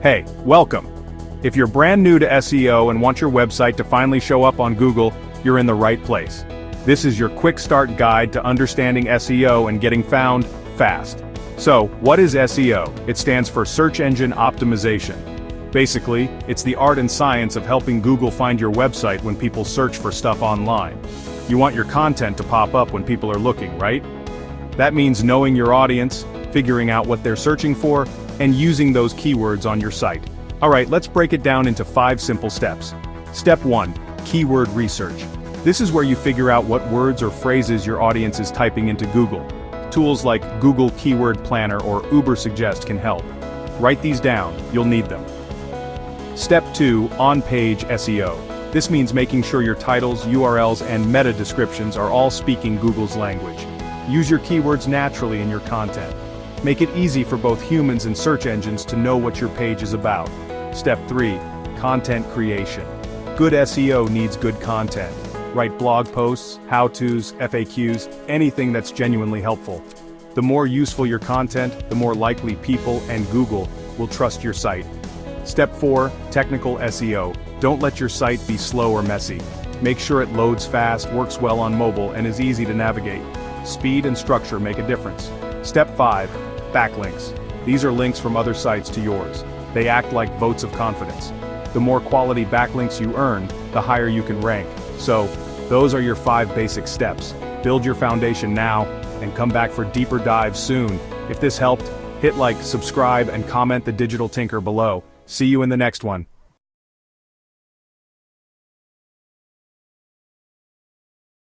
Hey, welcome. If you're brand new to SEO and want your website to finally show up on Google, you're in the right place. This is your quick start guide to understanding SEO and getting found fast. So, what is SEO? It stands for Search Engine Optimization. Basically, it's the art and science of helping Google find your website when people search for stuff online. You want your content to pop up when people are looking, right? That means knowing your audience, figuring out what they're searching for, and using those keywords on your site. Alright, let's break it down into 5 simple steps. Step 1. Keyword research. This is where you figure out what words or phrases your audience is typing into Google. Tools like Google Keyword Planner or Ubersuggest can help. Write these down, you'll need them. Step 2. On-page SEO. This means making sure your titles, URLs, and meta descriptions are all speaking Google's language. Use your keywords naturally in your content. Make it easy for both humans and search engines to know what your page is about. Step 3. Content creation. Good SEO needs good content. Write blog posts, how-tos, FAQs, anything that's genuinely helpful. The more useful your content, the more likely people and Google will trust your site. Step 4. Technical SEO. Don't let your site be slow or messy. Make sure it loads fast, works well on mobile, and is easy to navigate. Speed and structure make a difference. Step 5. Backlinks. These are links from other sites to yours. They act like votes of confidence. The more quality backlinks you earn, the higher you can rank. So, those are your 5 basic steps. Build your foundation now, and come back for deeper dives soon. If this helped, hit like, subscribe, and comment the Digital Tinker below. See you in the next one.